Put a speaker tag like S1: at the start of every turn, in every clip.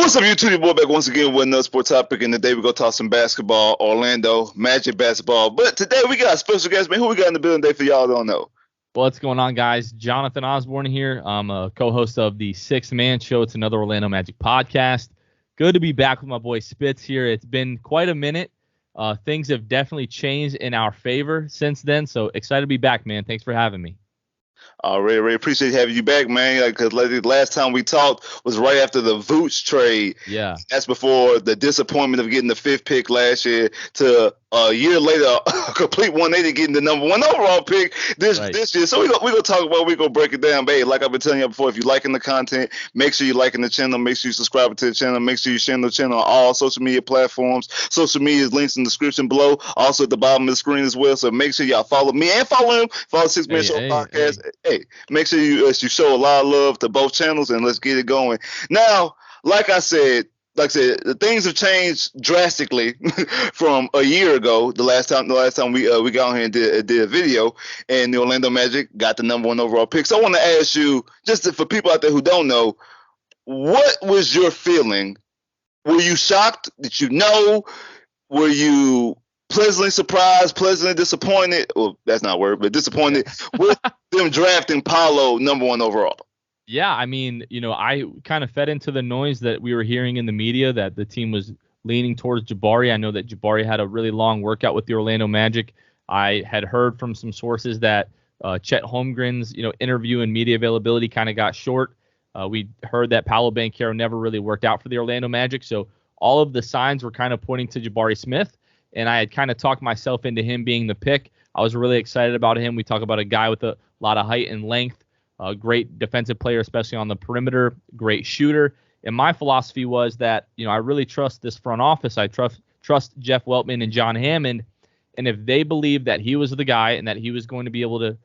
S1: What's up, YouTube? Your boy back once again with another sport topic, and today we're going to talk some basketball, Orlando Magic basketball. But today we got a special guest, man. Who we got in the building today for y'all don't know?
S2: What's going on, guys? Jonathan Osborne here. I'm a co-host of the Sixth Man Show. It's another Orlando Magic podcast. Good to be back with my boy Spitz here. It's been quite a minute. Things have definitely changed in our favor since then, so excited to be back, man. Thanks for having me.
S1: Really appreciate having you back, man. Because last time we talked was right after the Vooch trade.
S2: Yeah.
S1: That's before the disappointment of getting the 5th pick last year to a year later, a complete 180 getting the number 1 overall pick this year. So we're going to talk about it. We're going to break it down. But hey, like I've been telling you before, if you're liking the content, make sure you're liking the channel. Make sure you subscribe to the channel. Make sure you share the channel on all social media platforms. Social media links in the description below. Also at the bottom of the screen as well. So make sure y'all follow me and follow him. Follow Six Man Show Podcast. Hey, make sure you show a lot of love to both channels, and let's get it going. Now, like I said, the things have changed drastically from a year ago. The last time we got on here and did a video, and the Orlando Magic got the number 1 overall pick. So I want to ask you, for people out there who don't know, what was your feeling? Were you shocked? Did you know? Were you pleasantly surprised, pleasantly disappointed? Well, that's not a word, but disappointed with them drafting Paolo number 1 overall.
S2: Yeah, I mean, I kind of fed into the noise that we were hearing in the media that the team was leaning towards Jabari. I know that Jabari had a really long workout with the Orlando Magic. I had heard from some sources that Chet Holmgren's, interview and media availability kind of got short. We heard that Paolo Banchero never really worked out for the Orlando Magic. So all of the signs were kind of pointing to Jabari Smith, and I had kind of talked myself into him being the pick. I was really excited about him. We talk about a guy with a lot of height and length. A great defensive player, especially on the perimeter, great shooter. And my philosophy was that, I really trust this front office. I trust Jeff Weltman and John Hammond. And if they believe that he was the guy and that he was going to be able to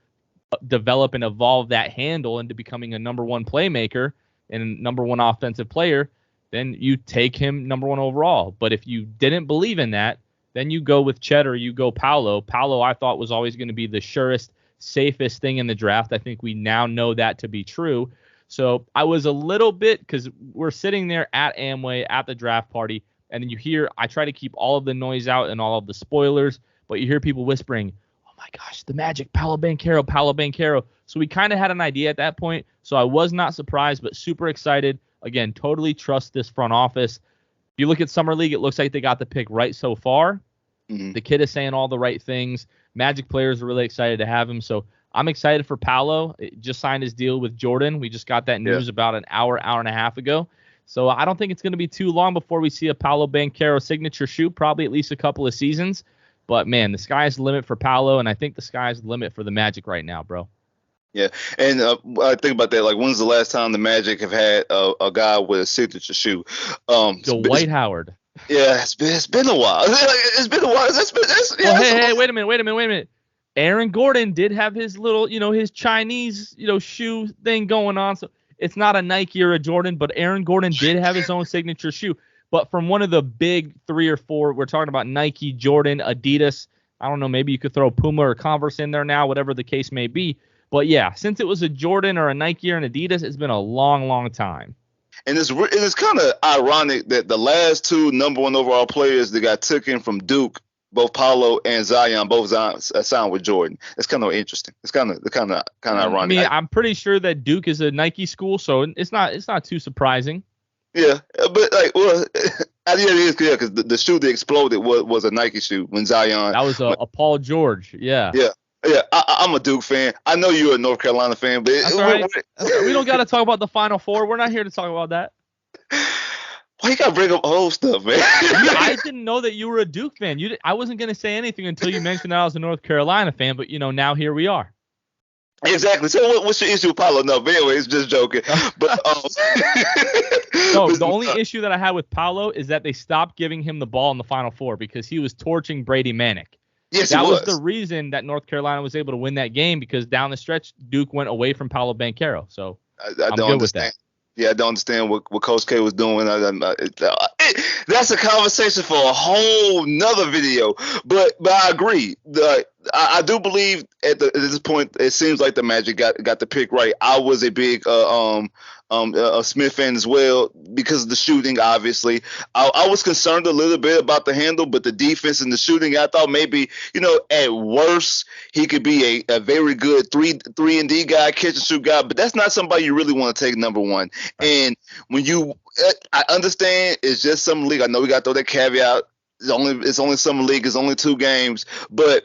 S2: develop and evolve that handle into becoming a number 1 playmaker and number 1 offensive player, then you take him number 1 overall. But if you didn't believe in that, then you go with Chet or you go Paolo. Paolo, I thought, was always going to be the surest, safest thing in the draft. I think we now know that to be true. So I was a little bit, because we're sitting there at Amway at the draft party, and then you hear, I try to keep all of the noise out and all of the spoilers, but you hear people whispering, oh my gosh, the Magic, Paolo Banchero, Paolo Banchero. So we kind of had an idea at that point. So I was not surprised, but super excited. Again, totally trust this front office. If you look at Summer League, it looks like they got the pick right so far. Mm-hmm. The kid is saying all the right things. Magic players are really excited to have him. So I'm excited for Paolo. It just signed his deal with Jordan. We just got that news about an hour and a half ago. So I don't think it's going to be too long before we see a Paolo Banchero signature shoe, probably at least a couple of seasons. But, man, the sky's the limit for Paolo, and I think the sky's the limit for the Magic right now, bro.
S1: Yeah, and I think about that. Like, when's the last time the Magic have had a guy with a signature shoe?
S2: Dwight Howard.
S1: Yeah, it's been a while. It's been a while.
S2: Hey, wait a minute. Aaron Gordon did have his little, his Chinese, shoe thing going on. So it's not a Nike or a Jordan, but Aaron Gordon did have his own signature shoe. But from one of the big 3 or 4, we're talking about Nike, Jordan, Adidas. I don't know, maybe you could throw Puma or Converse in there now, whatever the case may be. But yeah, since it was a Jordan or a Nike or an Adidas, it's been a long, long time.
S1: And it's kind of ironic that the last 2 number 1 overall players that got taken from Duke, both Paolo and Zion, both signed with Jordan. It's kind of interesting. It's kind of ironic.
S2: I mean, I'm pretty sure that Duke is a Nike school, so it's not too surprising.
S1: Yeah, but it is clear because the shoe that exploded was a Nike shoe when Zion.
S2: That was a Paul George. Yeah.
S1: Yeah. Yeah, I'm a Duke fan. I know you're a North Carolina fan, but
S2: that's all right. We don't got to talk about the Final Four. We're not here to talk about that.
S1: Why you got to bring up old stuff, man?
S2: I didn't know that you were a Duke fan. I wasn't going to say anything until you mentioned that I was a North Carolina fan, but, now here we are.
S1: Exactly. So what's your issue with Paolo? No, but anyway, it's just joking. But
S2: no, the only issue that I had with Paolo is that they stopped giving him the ball in the Final Four because he was torching Brady Manick.
S1: Yes,
S2: that was the reason that North Carolina was able to win that game, because down the stretch, Duke went away from Paolo Banchero. So I'm good with that.
S1: Yeah, I don't understand what Coach K was doing. That's a conversation for a whole nother video. But I agree. I do believe at this point, it seems like the Magic got the pick right. I was a big a Smith fan as well because of the shooting. Obviously, I was concerned a little bit about the handle, but the defense and the shooting, I thought maybe at worst he could be a very good three and D guy, catch and shoot guy. But that's not somebody you really want to take number one. Right. And when I understand it's just summer league. I know we got to throw that caveat. It's only summer league. It's only 2 games, but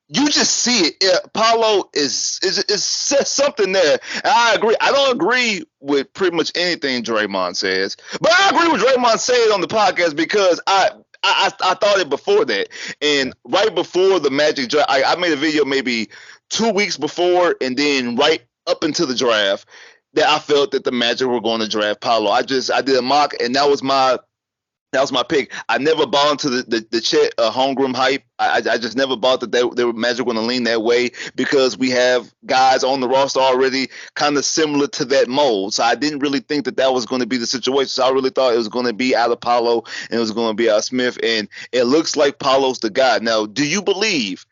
S1: you just see it. Paolo is something there. And I agree. I don't agree with pretty much anything Draymond says, but I agree with Draymond said on the podcast because I thought it before that. And right before the Magic draft, I made a video maybe 2 weeks before, and then right up into the draft that I felt that the Magic were going to draft Paolo. I did a mock, and that was my pick. I never bought into the Chet Holmgren hype. I just never bought that they were Magic going to lean that way because we have guys on the roster already kind of similar to that mold. So I didn't really think that was going to be the situation. So I really thought it was going to be out of Paolo and it was going to be out of Smith. And it looks like Paolo's the guy. Now, do you believe?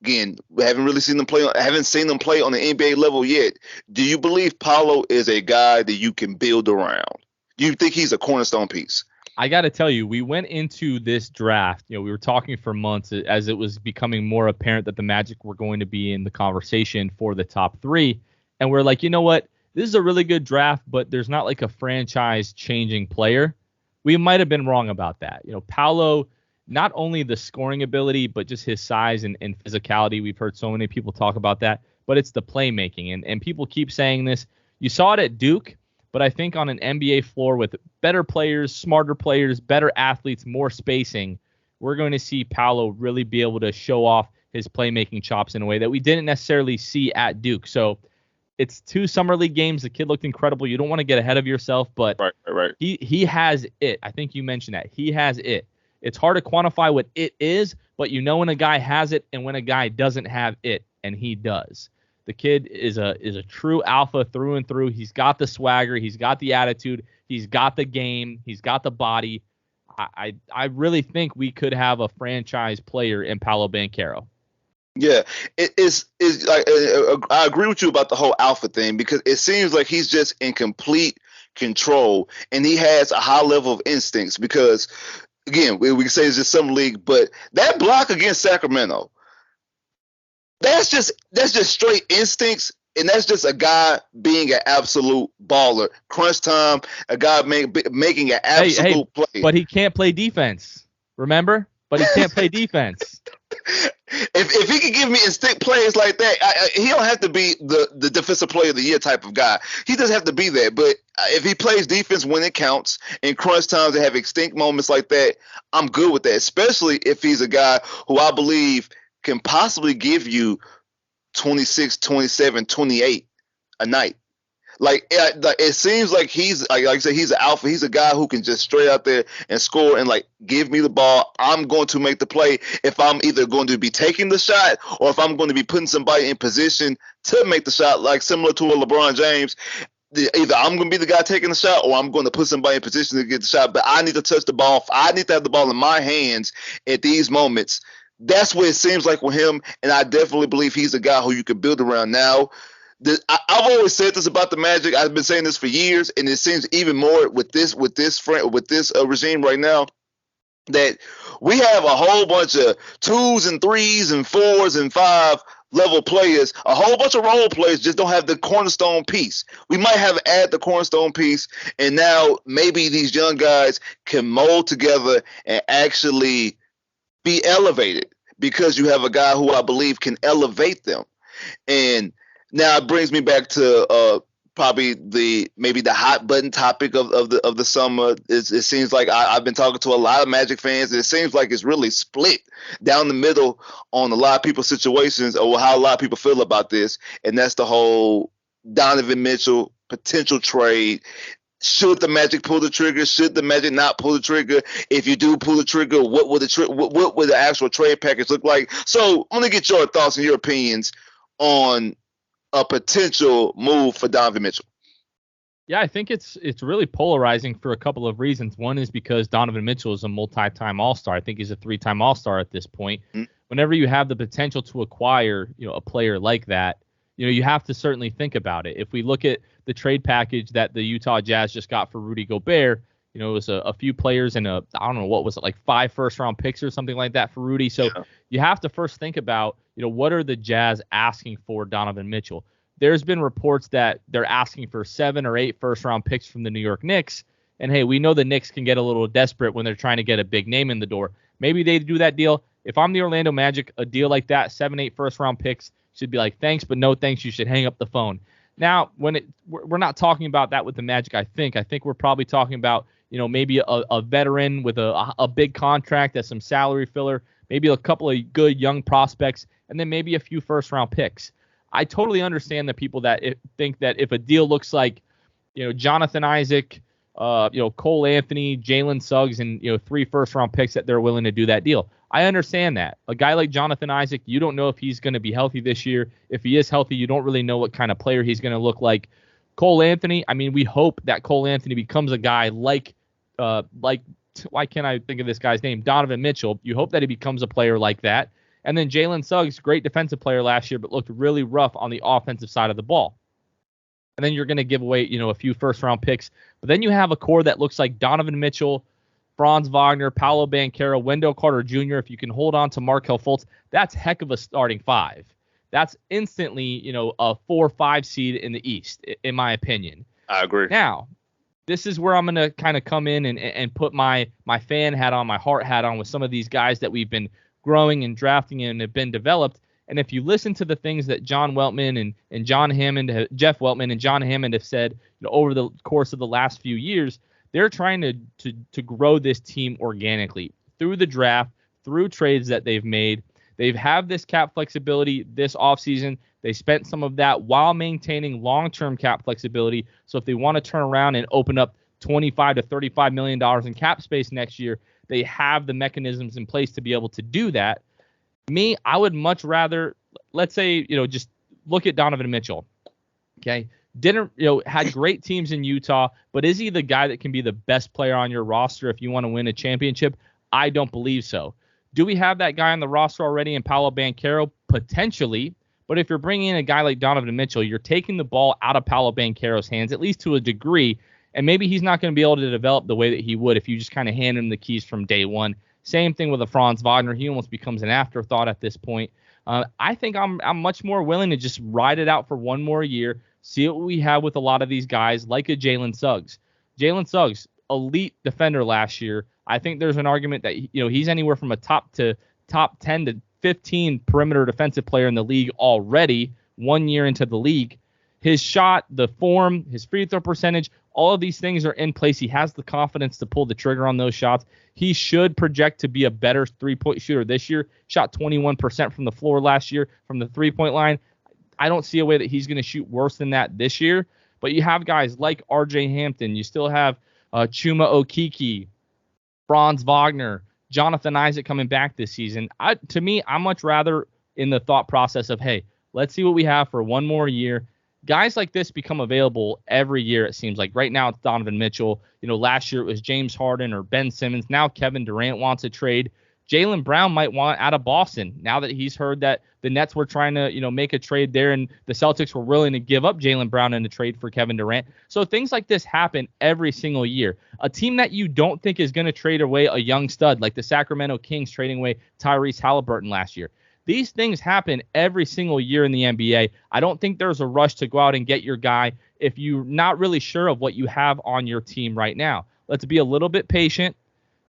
S1: Again, we haven't really seen them play. I haven't seen them play on the NBA level yet. Do you believe Paolo is a guy that you can build around? Do you think he's a cornerstone piece?
S2: I got to tell you, we went into this draft, we were talking for months as it was becoming more apparent that the Magic were going to be in the conversation for the top 3. And we're like, you know what? This is a really good draft, but there's not like a franchise changing player. We might have been wrong about that. Paolo, not only the scoring ability, but just his size and physicality. We've heard so many people talk about that, but it's the playmaking. And people keep saying this. You saw it at Duke. But I think on an NBA floor with better players, smarter players, better athletes, more spacing, we're going to see Paolo really be able to show off his playmaking chops in a way that we didn't necessarily see at Duke. So it's 2 summer league games. The kid looked incredible. You don't want to get ahead of yourself, but
S1: right.
S2: He has it. I think you mentioned that. He has it. It's hard to quantify what it is, but when a guy has it and when a guy doesn't have it, and he does. The kid is a true alpha through and through. He's got the swagger. He's got the attitude. He's got the game. He's got the body. I really think we could have a franchise player in Paolo Banchero.
S1: Yeah, I agree with you about the whole alpha thing because it seems like he's just in complete control and he has a high level of instincts because, again, we can say it's just some league, but that block against Sacramento, that's just straight instincts, and that's just a guy being an absolute baller. Crunch time, a guy making an absolute play.
S2: But he can't play defense. Remember? But he can't play defense.
S1: If he can give me instinct plays like that, he don't have to be the defensive player of the year type of guy. He doesn't have to be that. But if he plays defense when it counts in crunch times and have extinct moments like that, I'm good with that, especially if he's a guy who I believe – can possibly give you 26, 27, 28 a night. Like it seems like he's like I said, he's an alpha. He's a guy who can just straight out there and score and give me the ball. I'm going to make the play if I'm either going to be taking the shot or if I'm going to be putting somebody in position to make the shot, like similar to a LeBron James. Either I'm going to be the guy taking the shot or I'm going to put somebody in position to get the shot. But I need to touch the ball. I need to have the ball in my hands at these moments. That's what it seems like with him, and I definitely believe he's a guy who you can build around now. I've always said this about the Magic. I've been saying this for years, and it seems even more with this regime right now that we have a whole bunch of 2s and 3s and 4s and 5 level players. A whole bunch of role players just don't have the cornerstone piece. We might have add the cornerstone piece, and now maybe these young guys can mold together and actually be elevated because you have a guy who I believe can elevate them. And now it brings me back to probably the hot button topic of the summer. It seems like I've been talking to a lot of Magic fans, and it seems like it's really split down the middle on a lot of people's situations or how a lot of people feel about this. And that's the whole Donovan Mitchell potential trade. Should the Magic pull the trigger? Should the Magic not pull the trigger? If you do pull the trigger, what would the actual trade package look like? So I'm going to get your thoughts and your opinions on a potential move for Donovan Mitchell.
S2: Yeah, I think it's really polarizing for a couple of reasons. One is because Donovan Mitchell is a multi-time All-Star. I think he's a 3-time All-Star at this point. Mm-hmm. Whenever you have the potential to acquire, a player like that, you have to certainly think about it. If we look at the trade package that the Utah Jazz just got for Rudy Gobert, it was a few players and I don't know, what was it, like 5 first-round picks or something like that for Rudy. So you have to first think about, what are the Jazz asking for Donovan Mitchell? There's been reports that they're asking for 7 or 8 first-round picks from the New York Knicks. And, hey, we know the Knicks can get a little desperate when they're trying to get a big name in the door. Maybe they do that deal. If I'm the Orlando Magic, a deal like that, 7, 8 first-round picks, should be like, thanks, but no thanks. You should hang up the phone. Now, we're not talking about that with the Magic, I think. I think we're probably talking about, maybe a veteran with a big contract as some salary filler, maybe a couple of good young prospects, and then maybe a few first-round picks. I totally understand the people that think that if a deal looks like, Jonathan Isaac, Cole Anthony, Jalen Suggs, and 3 first-round picks, that they're willing to do that deal. I understand that. A guy like Jonathan Isaac, you don't know if he's going to be healthy this year. If he is healthy, you don't really know what kind of player he's going to look like. Cole Anthony, I mean, we hope that Cole Anthony becomes a guy like why can't I think of this guy's name? Donovan Mitchell. You hope that he becomes a player like that. And then Jalen Suggs, great defensive player last year, but looked really rough on the offensive side of the ball. And then you're going to give away, a few first-round picks. But then you have a core that looks like Donovan Mitchell, Franz Wagner, Paolo Banchero, Wendell Carter Jr. If you can hold on to Markelle Fultz, that's heck of a starting 5. That's instantly, a 4-5 seed in the East, in my opinion.
S1: I agree.
S2: Now, this is where I'm going to kind of come in and put my fan hat on, my heart hat on with some of these guys that we've been growing and drafting and have been developed. And if you listen to the things that John Weltman and John Hammond, Jeff Weltman and John Hammond have said over the course of the last few years, they're trying to grow this team organically through the draft, through trades that they've made. They've had this cap flexibility this offseason. They spent some of that while maintaining long-term cap flexibility. So if they want to turn around and open up $25 to $35 million in cap space next year, they have the mechanisms in place to be able to do that. Me, I would much rather, let's say, just look at Donovan Mitchell. Okay. Had great teams in Utah, but is he the guy that can be the best player on your roster if you want to win a championship? I don't believe so. Do we have that guy on the roster already in Paolo Banchero? Potentially. But if you're bringing in a guy like Donovan Mitchell, you're taking the ball out of Paolo Banchero's hands, at least to a degree, and maybe he's not going to be able to develop the way that he would if you just kind of hand him the keys from day one. Same thing with a Franz Wagner. He almost becomes an afterthought at this point. I think I'm much more willing to just ride it out for one more year, see what we have with a lot of these guys, like a Jalen Suggs. Jalen Suggs, elite defender last year. I think there's an argument that he's anywhere from a top 10 to 15 perimeter defensive player in the league already 1 year into the league. His shot, the form, his free throw percentage, all of these things are in place. He has the confidence to pull the trigger on those shots. He should project to be a better three-point shooter this year. Shot 21% from the floor last year from the three-point line. I don't see a way that he's going to shoot worse than that this year. But you have guys like R.J. Hampton. You still have Chuma Okeke, Franz Wagner, Jonathan Isaac coming back this season. To me, I'm much rather in the thought process of, hey, let's see what we have for one more year. Guys like this become available every year, it seems like. Right now, it's Donovan Mitchell. Last year it was James Harden or Ben Simmons. Now Kevin Durant wants a trade. Jaylen Brown might want out of Boston now that he's heard that the Nets were trying to, make a trade there, and the Celtics were willing to give up Jaylen Brown in a trade for Kevin Durant. So things like this happen every single year. A team that you don't think is going to trade away a young stud, like the Sacramento Kings trading away Tyrese Halliburton last year. These things happen every single year in the NBA. I don't think there's a rush to go out and get your guy if you're not really sure of what you have on your team right now. Let's be a little bit patient.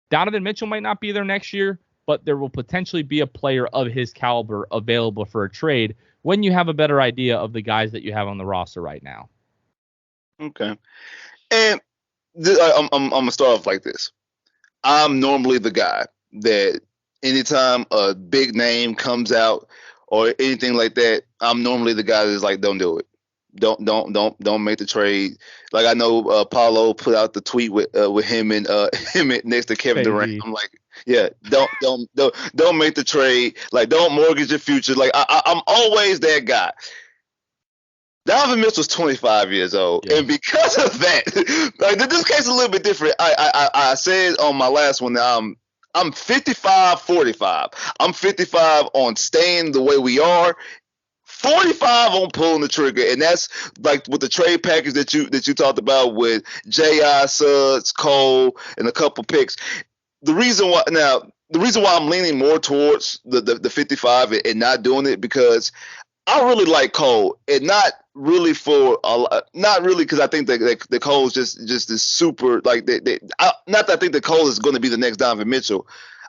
S2: Donovan Mitchell might not be there next year, but there will potentially be a player of his caliber available for a trade when you have a better idea of the guys that you have on the roster right now.
S1: Okay. And I'm going to start off like this. I'm normally the guy that anytime a big name comes out or anything like that, I'm normally the guy that's like, don't do it. Don't make the trade. Like I know Paolo put out the tweet with him and next to Kevin Durant. I'm like, yeah, don't make the trade. Like don't mortgage your future. Like I'm always that guy. Donovan Mitchell's 25 years old, yeah. And because of that, like this case is a little bit different. I said on my last one, I'm 55-45. I'm 55 on staying the way we are, 45 on pulling the trigger, and that's like with the trade package that you talked about with J.I., Suggs, Cole, and a couple picks. The reason why I'm leaning more towards the 55 and not doing it because I really like Cole, and not really because I think that Cole's just this super not that I think that Cole is going to be the next Donovan Mitchell.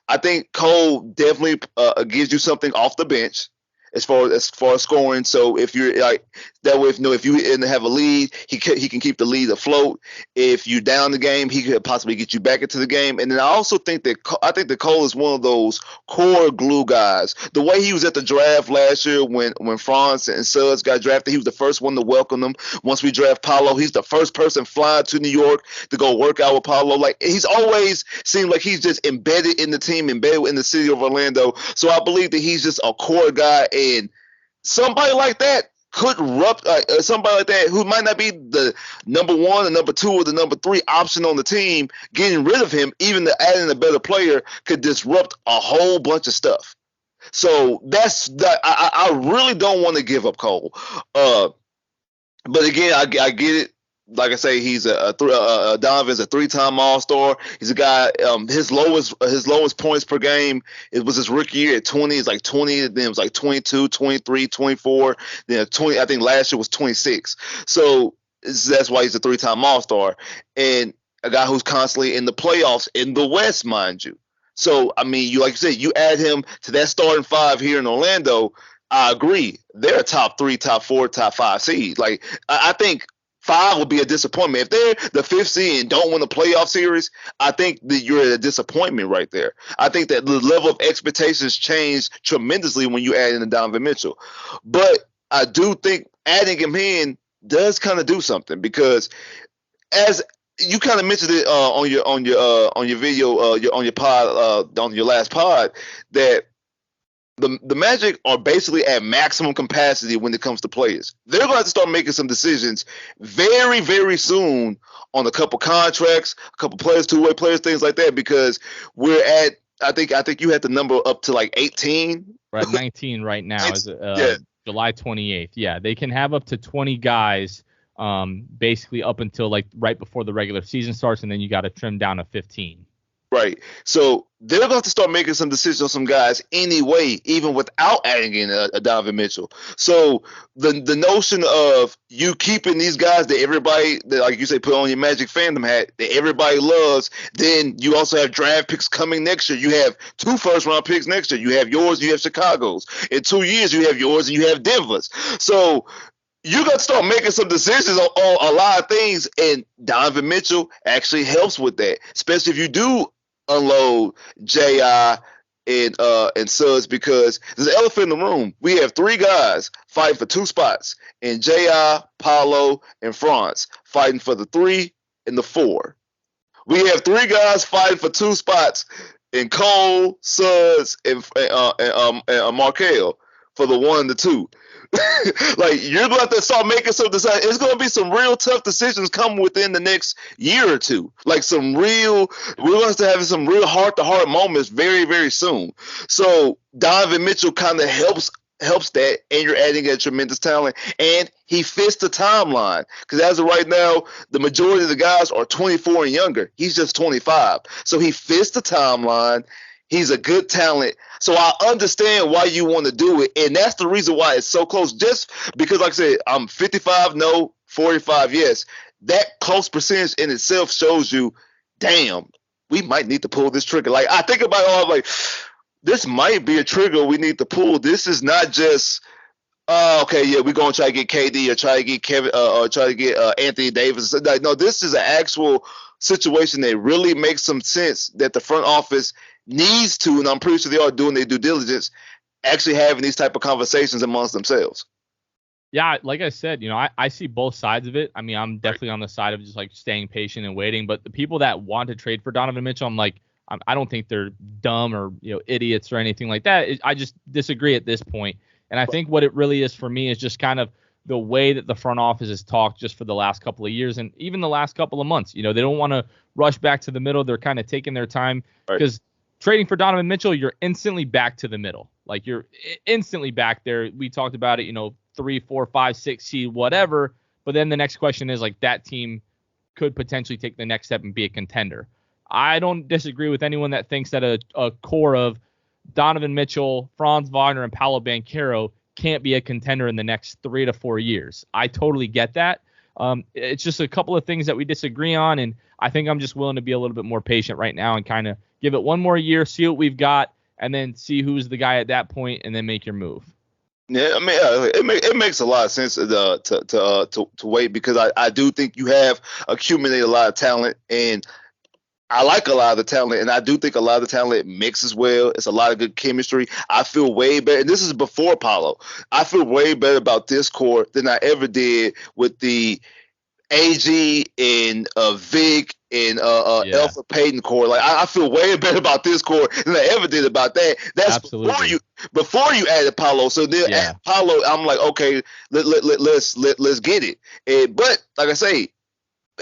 S1: I think Cole definitely gives you something off the bench as far as scoring. So if you're like that way, if you have a lead, he can keep the lead afloat. If you down the game, he could possibly get you back into the game. And then I also think that Cole is one of those core glue guys. The way he was at the draft last year when Franz and Suggs got drafted, he was the first one to welcome them. Once we draft Paolo, he's the first person flying to New York to go work out with Paolo. Like, he's always seemed like he's just embedded in the team, embedded in the city of Orlando. So I believe that he's just a core guy. And somebody like that could somebody like that who might not be the number one, the number two, or the number three option on the team, getting rid of him, even adding a better player, could disrupt a whole bunch of stuff. So that's that. I really don't want to give up Cole. But again, I get it. Like I say, he's Donovan's a 3-time All-Star. He's a guy. His lowest points per game, it was his rookie year at 20. It's like 20. Then it was like 22, 23, 24. Then 20. I think last year was 26. So that's why he's a 3-time All-Star, and a guy who's constantly in the playoffs in the West, mind you. So I mean, like you said, you add him to that starting five here in Orlando. I agree. They're a top 3, top 4, top 5 seed. Like I think 5 would be a disappointment. If they're the 5th seed and don't win a playoff series, I think that you're at a disappointment right there. I think that the level of expectations change tremendously when you add in Donovan Mitchell. But I do think adding him in does kind of do something, because as you kind of mentioned it on your video, on your pod, on your last pod, that the Magic are basically at maximum capacity when it comes to players. They're going to have to start making some decisions very, very soon on a couple contracts, a couple players, two-way players, things like that, because we're at, I think you had the number up to like 18.
S2: We're at 19 right now. July 28th. Yeah, they can have up to 20 guys basically up until like right before the regular season starts, and then you got to trim down to 15.
S1: Right. So they're going to have to start making some decisions on some guys anyway, even without adding in a Donovan Mitchell. So the notion of you keeping these guys that everybody, that, like you say, put on your Magic fandom hat, that everybody loves, then you also have draft picks coming next year. You have 2 first-round picks next year. You have yours, you have Chicago's. In 2 years, you have yours, and you have Denver's. So you got to start making some decisions on a lot of things, and Donovan Mitchell actually helps with that, especially if you do unload J.I. and Suggs, because there's an elephant in the room. We have 3 guys fighting for 2 spots, and J.I., Paolo, and Franz fighting for the 3 and the 4. We have 3 guys fighting for 2 spots, in Cole, Suggs, and Markel for the 1 and the 2. Like, you're going to have to start making some decisions. It's going to be some real tough decisions coming within the next year or two. Like we're going to have some real heart-to-heart moments very, very soon. So Donovan Mitchell kind of helps that, and you're adding a tremendous talent, and he fits the timeline, because as of right now, the majority of the guys are 24 and younger. He's just 25. So he fits the timeline. He's a good talent. So I understand why you want to do it, and that's the reason why it's so close. Just because, like I said, I'm 55 no, 45 yes. That close percentage in itself shows you, damn, we might need to pull this trigger. Like, I think about it all, like, this might be a trigger we need to pull. This is not just, okay, yeah, we're going to try to get KD or try to get Kevin or try to get Anthony Davis. Like, no, this is an actual situation that really makes some sense, that the front office needs to, and I'm pretty sure they are doing their due diligence, actually having these type of conversations amongst themselves.
S2: Yeah, like I said, I see both sides of it. I mean, I'm definitely on the side of just like staying patient and waiting. But the people that want to trade for Donovan Mitchell, I'm like, I don't think they're dumb or idiots or anything like that. I just disagree at this point. And I think what it really is for me is just kind of the way that the front office has talked just for the last couple of years, and even the last couple of months. They don't want to rush back to the middle. They're kind of taking their time, because trading for Donovan Mitchell, you're instantly back to the middle. Like, you're instantly back there. We talked about it, 3, 4, 5, 6 seed, whatever. But then the next question is, like, that team could potentially take the next step and be a contender. I don't disagree with anyone that thinks that a core of Donovan Mitchell, Franz Wagner, and Paolo Banchero can't be a contender in the next 3 to 4 years. I totally get that. It's just a couple of things that we disagree on, and I think I'm just willing to be a little bit more patient right now and kind of give it one more year, see what we've got, and then see who's the guy at that point, and then make your move.
S1: Yeah, I mean, it makes a lot of sense to wait, because I do think you have accumulated a lot of talent, and I like a lot of the talent, and I do think a lot of the talent mixes well. It's a lot of good chemistry. I feel way better, and this is before Paolo. I feel way better about this core than I ever did with the AG and Vic and Elfrid Payton core. Like, I feel way better about this core than I ever did about that. That's
S2: absolutely
S1: before you added Paolo. So then add Paolo, I'm like, okay, let's get it. But like I say,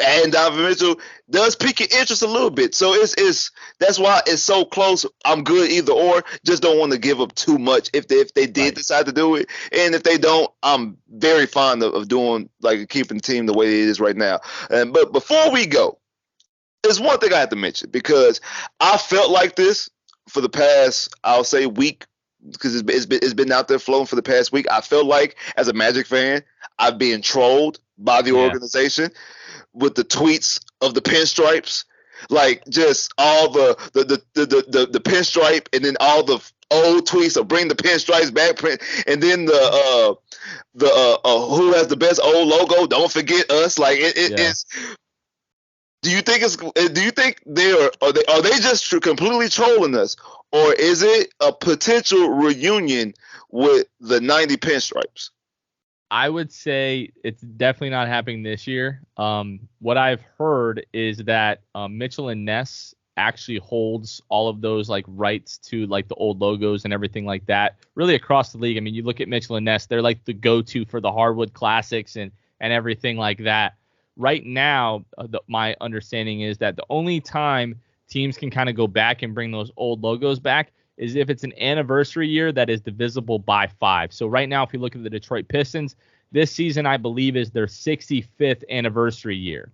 S1: and Donovan Mitchell does pique your interest a little bit. So it's that's why it's so close. I'm good either or. Just don't want to give up too much if they did decide to do it. And if they don't, I'm very fond of doing, like, keeping the team the way it is right now. But before we go, there's one thing I have to mention, because I felt like this for the past, I'll say, week, because it's been out there flowing for the past week. I felt like, as a Magic fan, I've been trolled by the organization with the tweets of the pinstripes, like, just all the pinstripe, and then all the old tweets of bring the pinstripes back, and then the who has the best old logo, don't forget us. Like, it's. Do you think are they just completely trolling us, or is it a potential reunion with the 90 pinstripes?
S2: I would say it's definitely not happening this year. What I've heard is that Mitchell and Ness actually holds all of those, like, rights to, like, the old logos and everything like that, really across the league. I mean, you look at Mitchell and Ness, they're like the go-to for the hardwood classics and everything like that. Right now, my understanding is that the only time teams can kind of go back and bring those old logos back is if it's an anniversary year that is divisible by 5. So right now, if you look at the Detroit Pistons, this season, I believe, is their 65th anniversary year.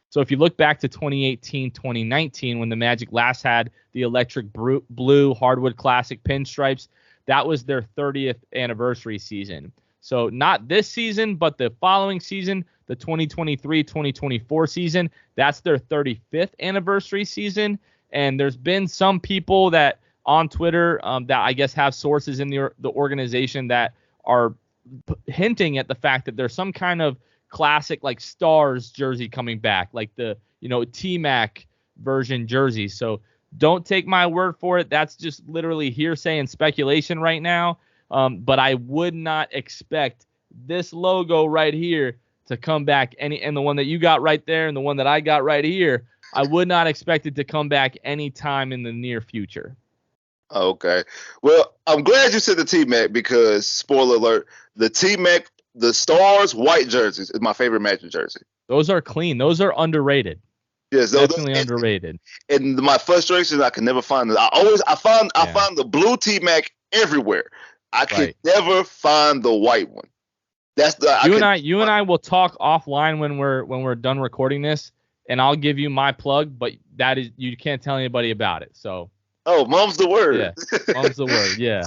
S2: So if you look back to 2018, 2019, when the Magic last had the electric blue hardwood classic pinstripes, that was their 30th anniversary season. So not this season, but the following season, the 2023-2024 season, that's their 35th anniversary season. And there's been some people that on Twitter that I guess have sources in the organization that are hinting at the fact that there's some kind of classic, like, Stars jersey coming back, like the T-Mac version jersey. So don't take my word for it. That's just literally hearsay and speculation right now. But I would not expect this logo right here to come back and the one that you got right there and the one that I got right here, I would not expect it to come back anytime in the near future.
S1: Okay. Well, I'm glad you said the T-Mac, because, spoiler alert, the T-Mac, the Stars white jerseys is my favorite Magic jersey.
S2: Those are clean. Those are underrated.
S1: Yes,
S2: definitely underrated.
S1: And my frustration, I can never find it. I find the blue T-Mac everywhere. I can never find the white one. You and I will talk offline when we're done recording this, and I'll give you my plug, but that is, you can't tell anybody about it. So. Oh, mom's the word.
S2: Yeah, mom's the word. Yeah.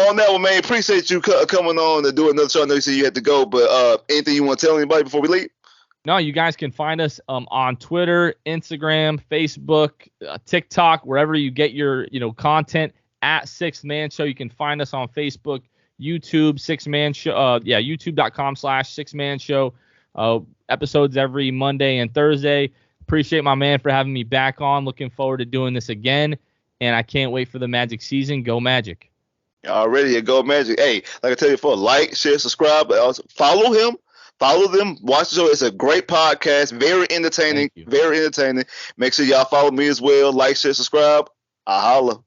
S1: On that one, man, appreciate you coming on and doing another show. I know you said you had to go, but anything you want to tell anybody before we leave?
S2: No, you guys can find us on Twitter, Instagram, Facebook, TikTok, wherever you get your content at Sixth Man Show. You can find us on Facebook, YouTube, Sixth Man Show. YouTube.com/Sixth Man Show. Episodes every Monday and Thursday. Appreciate my man for having me back on. Looking forward to doing this again. And I can't wait for the Magic season. Go Magic.
S1: Already, go Magic. Hey, like I tell you before, like, share, subscribe. But also follow him. Follow them. Watch the show. It's a great podcast. Very entertaining. Very entertaining. Make sure y'all follow me as well. Like, share, subscribe. I holla.